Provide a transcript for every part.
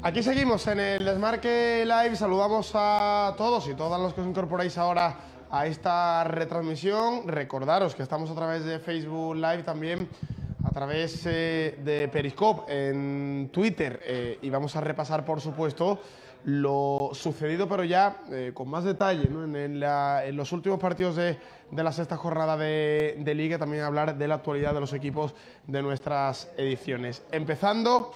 Aquí seguimos en el Desmarque Live. Saludamos a todos y todas los que os incorporáis ahora a esta retransmisión. Recordaros que estamos a través de Facebook Live, también a través de Periscope en Twitter, y vamos a repasar, por supuesto, lo sucedido, pero ya con más detalle, ¿no? en los últimos partidos de la sexta jornada de Liga. También hablar de la actualidad de los equipos de nuestras ediciones. Empezando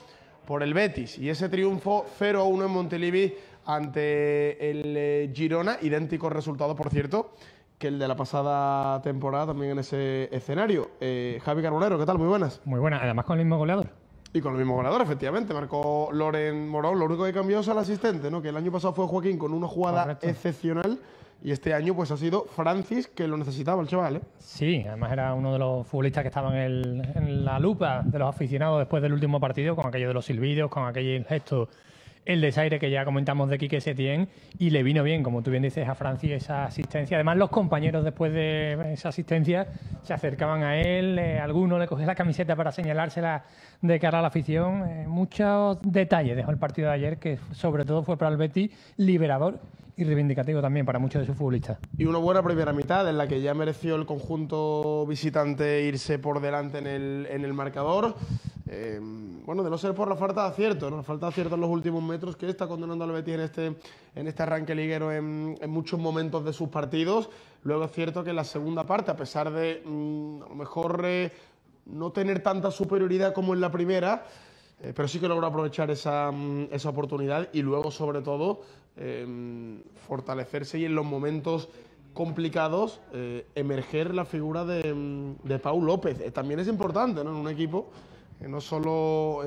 por el Betis y ese triunfo 0-1 en Montilivi ante el Girona. Idéntico resultado, por cierto, que el de la pasada temporada también en ese escenario. Javi Carbonero, ¿qué tal? Muy buenas. Muy buenas, además con el mismo goleador. Y con el mismo goleador, efectivamente. Marcó Loren Morón. Lo único que cambió es al asistente, ¿no? Que el año pasado fue Joaquín con una jugada excepcional. Y este año pues ha sido Francis, que lo necesitaba el chaval, ¿eh? Sí, además era uno de los futbolistas que estaban en la lupa de los aficionados después del último partido, con aquello de los silbidos, con aquel gesto, el desaire que ya comentamos de Quique Setién, y le vino bien, como tú bien dices, a Francis esa asistencia. Además, los compañeros después de esa asistencia se acercaban a él, alguno le cogía la camiseta para señalársela de cara a la afición. Muchos detalles dejó el partido de ayer, que sobre todo fue para el Betis liberador y reivindicativo también para muchos de sus futbolistas. Y una buena primera mitad en la que ya mereció el conjunto visitante irse por delante en el marcador. Bueno, de no ser por la falta de acierto, ¿no? La falta de acierto en los últimos metros que está condenando al Betis en este arranque liguero en muchos momentos de sus partidos. Luego es cierto que en la segunda parte, a pesar de a lo mejor no tener tanta superioridad como en la primera, pero sí que logró aprovechar esa oportunidad y luego, sobre todo, fortalecerse y en los momentos complicados emerger la figura de Pau López. También es importante, ¿no? En un equipo no solo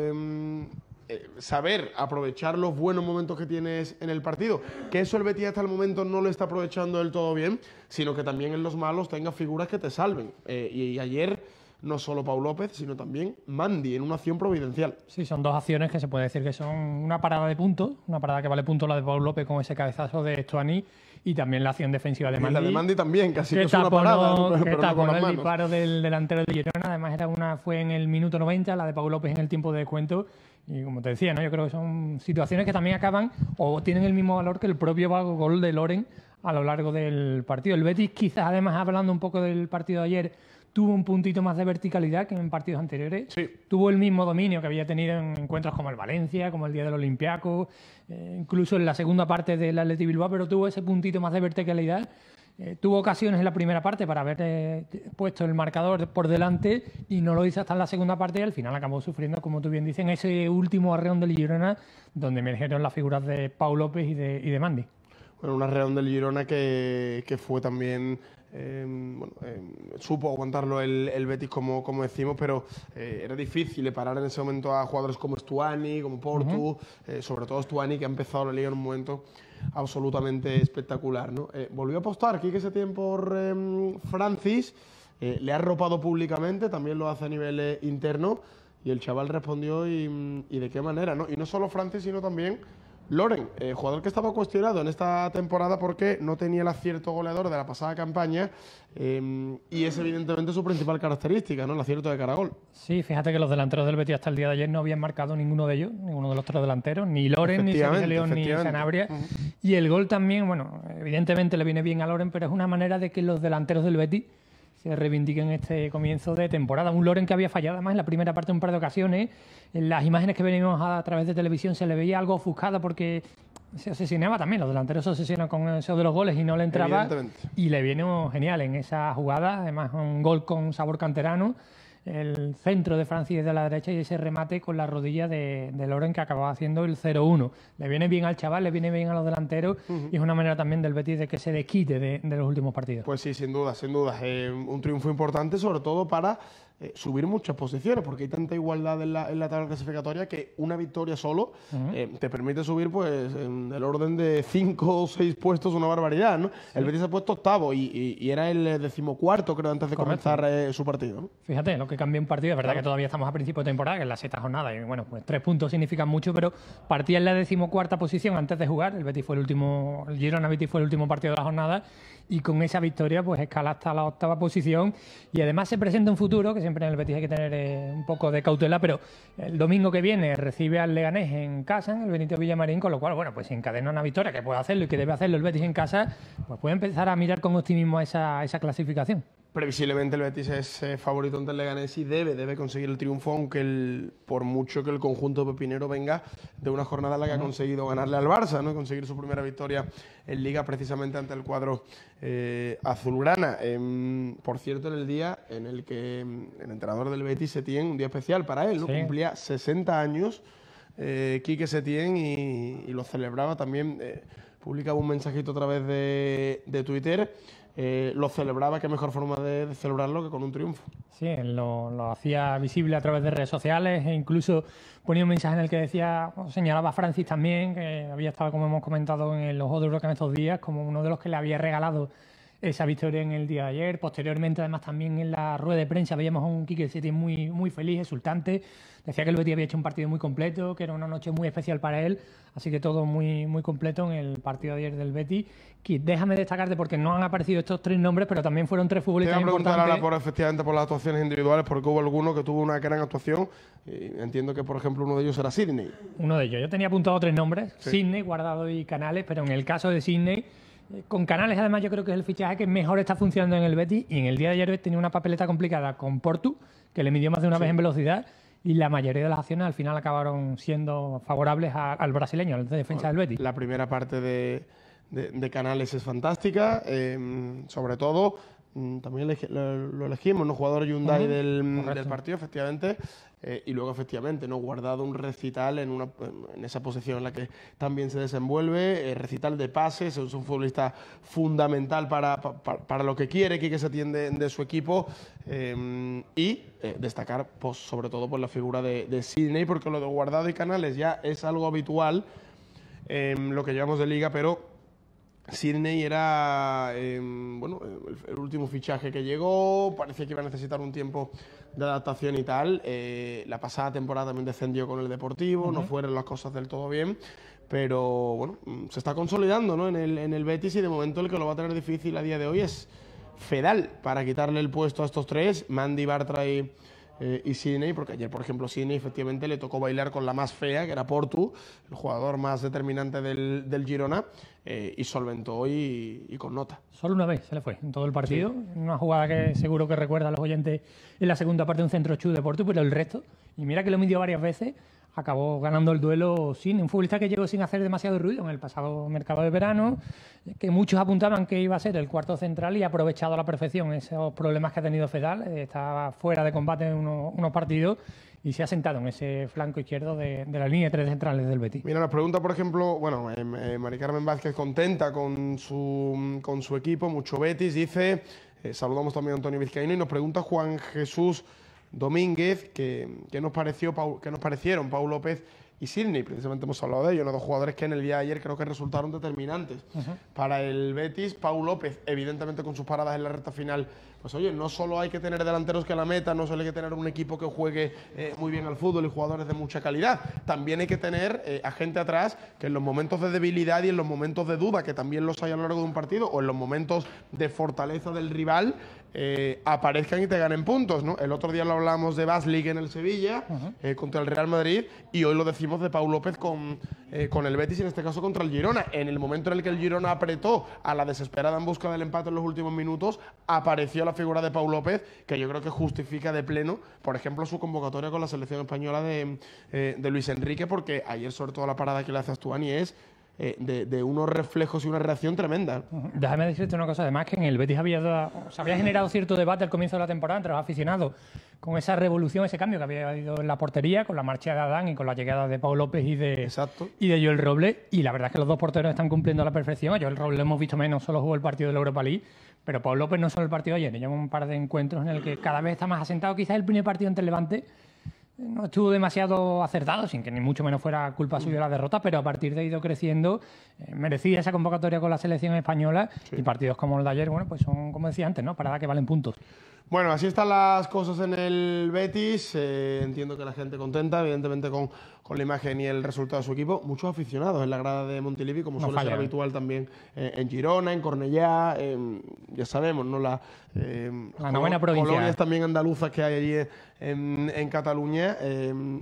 saber aprovechar los buenos momentos que tienes en el partido, que eso el Betis hasta el momento no lo está aprovechando del todo bien, sino que también en los malos tenga figuras que te salven. Y ayer no solo Pau López, sino también Mandy, en una acción providencial. Sí, son dos acciones que se puede decir que son una parada de puntos, una parada que vale puntos, la de Pau López con ese cabezazo de Stuani, y también la acción defensiva de Mandy. Y la de Mandy también, casi que es una parada, ¿no? Que tapó el disparo del delantero de Girona. Además fue en el minuto 90, la de Pau López en el tiempo de descuento. Y como te decía, ¿no? Yo creo que son situaciones que también acaban o tienen el mismo valor que el propio gol de Loren a lo largo del partido. El Betis, quizás además hablando un poco del partido de ayer, tuvo un puntito más de verticalidad que en partidos anteriores. Sí. Tuvo el mismo dominio que había tenido en encuentros como el Valencia, como el día del Olympiacos, incluso en la segunda parte del Athletic Bilbao, pero tuvo ese puntito más de verticalidad. Tuvo ocasiones en la primera parte para haber puesto el marcador por delante y no lo hizo hasta en la segunda parte, y al final acabó sufriendo, como tú bien dices, en ese último arreón del Girona, donde emergieron las figuras de Pau López y de Mandy. Bueno, un arreón del Girona que fue también... supo aguantarlo el Betis, como decimos, pero era difícil parar en ese momento a jugadores como Stuani, como Portu, sobre todo Stuani, que ha empezado la liga en un momento absolutamente espectacular, ¿no? Volvió a apostar Quique Setién por Francis, le ha arropado públicamente, también lo hace a nivel interno, y el chaval respondió y de qué manera, ¿no? Y no solo Francis, sino también Loren, jugador que estaba cuestionado en esta temporada porque no tenía el acierto goleador de la pasada campaña, y es evidentemente su principal característica, ¿no? El acierto de cara a gol. Sí, fíjate que los delanteros del Betis hasta el día de ayer no habían marcado ninguno de ellos, ninguno de los tres delanteros, ni Loren, ni Sergio León, ni Sanabria. Y el gol también, bueno, evidentemente le viene bien a Loren, pero es una manera de que los delanteros del Betis se reivindiquen en este comienzo de temporada. Un Loren que había fallado además en la primera parte un par de ocasiones. En las imágenes que venimos a través de televisión se le veía algo ofuscada porque se obsesionaba también. Los delanteros se obsesionan con eso de los goles y no le entraba. Y le vino genial en esa jugada. Además, un gol con sabor canterano. El centro de Francis de la derecha y ese remate con la rodilla de Loren, que acababa haciendo el 0-1. Le viene bien al chaval, le viene bien a los delanteros, y es una manera también del Betis de que se desquite de los últimos partidos. Pues sí, sin duda, sin duda. Un triunfo importante, sobre todo para subir muchas posiciones, porque hay tanta igualdad en la tabla clasificatoria que una victoria solo te permite subir pues en el orden de 5 o 6 puestos, una barbaridad, ¿no? Sí. El Betis se ha puesto octavo y era el 14º, creo, antes de comenzar su partido, ¿no? Fíjate, lo que cambia un partido. Es verdad que todavía estamos a principio de temporada, que es la sexta jornada, y bueno, pues 3 puntos significan mucho, pero partía en la 14ª posición antes de jugar. El Betis fue el último, el Girona Betis fue el último partido de la jornada, y con esa victoria pues escala hasta la 8ª posición, y además se presenta un futuro que siempre en el Betis hay que tener un poco de cautela, pero el domingo que viene recibe al Leganés en casa, en el Benito Villamarín, con lo cual, bueno, pues si encadena una victoria, que puede hacerlo y que debe hacerlo el Betis en casa, pues puede empezar a mirar con optimismo esa clasificación. Previsiblemente el Betis es favorito ante el Leganés y debe conseguir el triunfo, aunque por mucho que el conjunto pepinero venga de una jornada en la que ha conseguido ganarle al Barça, ¿no? Conseguir su primera victoria en Liga precisamente ante el cuadro azulgrana. Por cierto, en el día en el que el entrenador del Betis, Setién, un día especial para él, ¿no? Sí. Cumplía 60 años Quique Setién y lo celebraba también. Publicaba un mensajito a través de Twitter. Lo celebraba, qué mejor forma de celebrarlo que con un triunfo. Sí, él lo hacía visible a través de redes sociales e incluso ponía un mensaje en el que decía, señalaba a Francis también, que había estado, como hemos comentado, en los Juegos de Europa en estos días, como uno de los que le había regalado esa victoria en el día de ayer. Posteriormente, además, también en la rueda de prensa veíamos a un Quique Setién muy feliz, exultante. Decía que el Betis había hecho un partido muy completo, que era una noche muy especial para él. Así que todo muy completo en el partido de ayer del Betis. Que déjame destacarte, porque no han aparecido estos 3 nombres, pero también fueron 3 futbolistas importantes. Te voy a preguntar ahora efectivamente por las actuaciones individuales, porque hubo alguno que tuvo una gran actuación. Entiendo que, por ejemplo, uno de ellos era Sidney. Uno de ellos. Yo tenía apuntado 3 nombres, sí. Sidney, Guardado y Canales, pero en el caso de Sidney, con Canales, además, yo creo que es el fichaje que mejor está funcionando en el Betis. Y en el día de ayer tenía una papeleta complicada con Portu, que le midió más de una vez en velocidad. Y la mayoría de las acciones al final acabaron siendo favorables al brasileño, al defensa del Betis. La primera parte de Canales es fantástica. Sobre todo, también lo elegimos, ¿no? Jugador Hyundai del partido, efectivamente. Y luego, efectivamente, ¿no? Guardado un recital en esa posición en la que también se desenvuelve. Recital de pases, es un futbolista fundamental para lo que quiere Quique Setién de su equipo. Y destacar, pues, sobre todo, por la figura de Sidney, porque lo de Guardado y Canales ya es algo habitual en lo que llevamos de Liga, pero Sidney era el último fichaje que llegó, parecía que iba a necesitar un tiempo de adaptación y tal. La pasada temporada también descendió con el Deportivo, no fueron las cosas del todo bien, pero bueno, se está consolidando, ¿no? en el Betis, y de momento el que lo va a tener difícil a día de hoy es Fedal, para quitarle el puesto a estos 3, Mandy, Bartra y Sidney, porque ayer, por ejemplo, Sidney efectivamente le tocó bailar con la más fea, que era Portu, el jugador más determinante del Girona, y solventó y con nota. Solo una vez se le fue en todo el partido, sí. Una jugada que seguro que recuerda a los oyentes en la segunda parte, un centro chute de Portu, pero el resto, y mira que lo midió varias veces, acabó ganando el duelo Sidney, un futbolista que llegó sin hacer demasiado ruido en el pasado mercado de verano, que muchos apuntaban que iba a ser el cuarto central y ha aprovechado a la perfección esos problemas que ha tenido Fedal. Estaba fuera de combate en unos partidos y se ha sentado en ese flanco izquierdo de la línea de 3 centrales del Betis. Mira, nos pregunta, por ejemplo, Mari Carmen Vázquez, contenta con su equipo, mucho Betis, dice, saludamos también a Antonio Vizcaíno, y nos pregunta Juan Jesús Domínguez, ¿qué nos parecieron Pau López y Sidney? Precisamente hemos hablado de ellos, los 2 jugadores que en el día de ayer creo que resultaron determinantes para el Betis. Pau López, evidentemente, con sus paradas en la recta final, pues oye, no solo hay que tener delanteros que la meta, no solo hay que tener un equipo que juegue muy bien al fútbol y jugadores de mucha calidad, también hay que tener a gente atrás que en los momentos de debilidad y en los momentos de duda, que también los hay a lo largo de un partido, o en los momentos de fortaleza del rival, aparezcan y te ganen puntos, ¿no? El otro día lo hablamos de Baslik en el Sevilla, contra el Real Madrid, y hoy lo decimos de Pau López con el Betis, y en este caso contra el Girona. En el momento en el que el Girona apretó a la desesperada en busca del empate en los últimos minutos, apareció la figura de Pau López, que yo creo que justifica de pleno, por ejemplo, su convocatoria con la selección española de Luis Enrique, porque ayer, sobre todo, la parada que le hace a Astuani es de unos reflejos y una reacción tremenda. Déjame decirte una cosa, además, que en el Betis se había generado cierto debate al comienzo de la temporada entre los aficionados con esa revolución, ese cambio que había habido en la portería, con la marcha de Adán y con la llegada de Pau López y de Joel Robles, y la verdad es que los 2 porteros están cumpliendo a la perfección. A Joel Robles lo hemos visto menos, solo jugó el partido de la Europa League, pero Pau López no solo el partido de ayer, lleva un par de encuentros en el que cada vez está más asentado. Quizás el primer partido ante el Levante no estuvo demasiado acertado, sin que ni mucho menos fuera culpa suya la derrota, pero a partir de ahí ha ido creciendo, merecía esa convocatoria con la selección española, y partidos como el de ayer, bueno, pues son, como decía antes, ¿no? Parada que valen puntos. Bueno, así están las cosas en el Betis. Entiendo que la gente contenta, evidentemente con la imagen y el resultado de su equipo. Muchos aficionados en la grada de Montilivi, como suele ser habitual también en Girona, en Cornellá, ya sabemos, ¿no? La novena provincia. Colonias también andaluzas que hay allí en Cataluña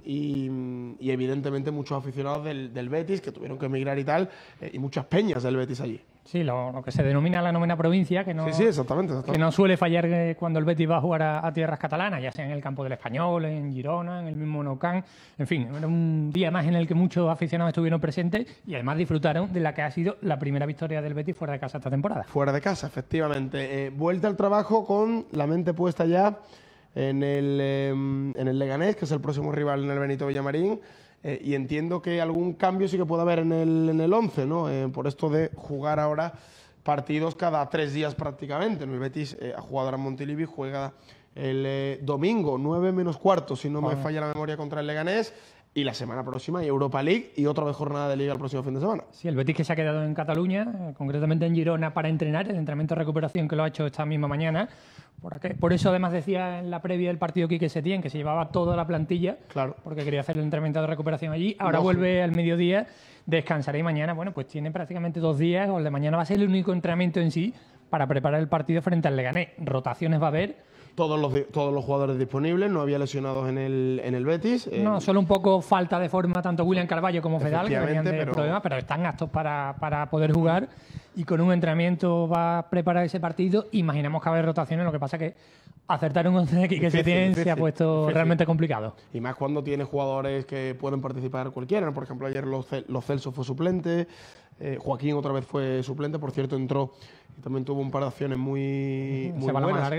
y evidentemente muchos aficionados del Betis que tuvieron que emigrar y tal, y muchas peñas del Betis allí. Sí, lo que se denomina la novena provincia, que no, sí, exactamente. Que no suele fallar cuando el Betis va a jugar a tierras catalanas, ya sea en el campo del Español, en Girona, en el mismo Nou Camp. En fin, era un día más en el que muchos aficionados estuvieron presentes y además disfrutaron de la que ha sido la primera victoria del Betis fuera de casa esta temporada. Fuera de casa, efectivamente. Vuelta al trabajo con la mente puesta ya en el Leganés, que es el próximo rival en el Benito Villamarín. Y entiendo que algún cambio sí que puede haber en el 11, ¿no? Por esto de jugar ahora partidos cada 3 días prácticamente. El Betis ha jugado ahora en Montilivi, juega el domingo, 9 menos cuarto, si no me falla la memoria, contra el Leganés. Y la semana próxima hay Europa League y otra vez jornada de Liga el próximo fin de semana. Sí, el Betis que se ha quedado en Cataluña, concretamente en Girona, para entrenar, el entrenamiento de recuperación que lo ha hecho esta misma mañana. Por eso además decía en la previa del partido Quique Setién que se llevaba toda la plantilla, claro, porque quería hacer el entrenamiento de recuperación allí. Ahora vuelve al mediodía, descansará y mañana, bueno, pues tiene prácticamente 2 días, o el de mañana va a ser el único entrenamiento en sí para preparar el partido frente al Leganés. Rotaciones va a haber. Todos los jugadores disponibles, no había lesionados en el Betis. No, solo un poco falta de forma tanto William Carballo como Fedal, que venían de problemas, pero están aptos para poder jugar y con un entrenamiento va a preparar ese partido. Imaginamos que va a haber rotaciones, lo que pasa que acertar un 11 de aquí que se ha puesto realmente complicado. Y más cuando tiene jugadores que pueden participar cualquiera, ¿no? Por ejemplo, ayer Lo Celso fue suplente, Joaquín otra vez fue suplente, por cierto entró y también tuvo un par de acciones muy buenas.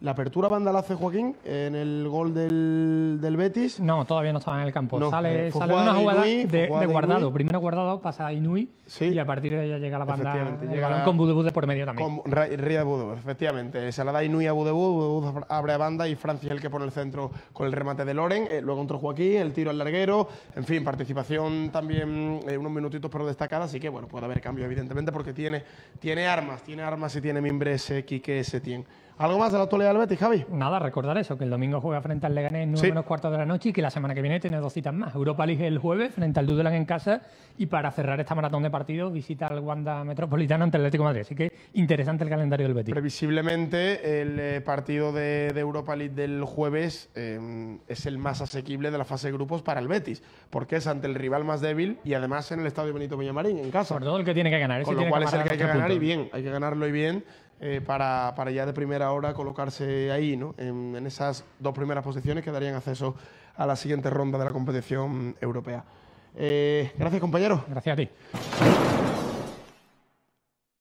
¿La apertura banda la hace Joaquín en el gol del Betis? No, todavía no estaba en el campo. No, sale una jugada de Guardado. Primero Guardado pasa a Inui, sí, y a partir de ahí ya llega la banda. Llega con Budebud por medio también. Con Ría Budebud, efectivamente. Se la da Inui a Budebud abre a banda y Francia es el que pone el centro con el remate de Loren. Luego entró Joaquín, el tiro al larguero. En fin, participación también unos minutitos pero destacada. Así que bueno, puede haber cambio evidentemente porque tiene armas y tiene mimbres Quique Setién. ¿Algo más de la actualidad del Betis, Javi? Nada, recordar eso, que el domingo juega frente al Leganés 9 menos cuarto de la noche y que la semana que viene tiene 2 citas más. Europa League el jueves frente al Dudelange en casa y para cerrar esta maratón de partidos visita al Wanda Metropolitano ante el Atlético de Madrid. Así que interesante el calendario del Betis. Previsiblemente el partido de Europa League del jueves es el más asequible de la fase de grupos para el Betis, porque es ante el rival más débil y además en el Estadio Benito Villamarín, en casa. Sobre todo el que tiene que ganar. Con lo cual es el que hay que ganar y bien, hay que ganarlo y bien. Para ya de primera hora colocarse ahí, ¿no? En esas 2 primeras posiciones que darían acceso a la siguiente ronda de la competición europea. Gracias, compañero. Gracias a ti.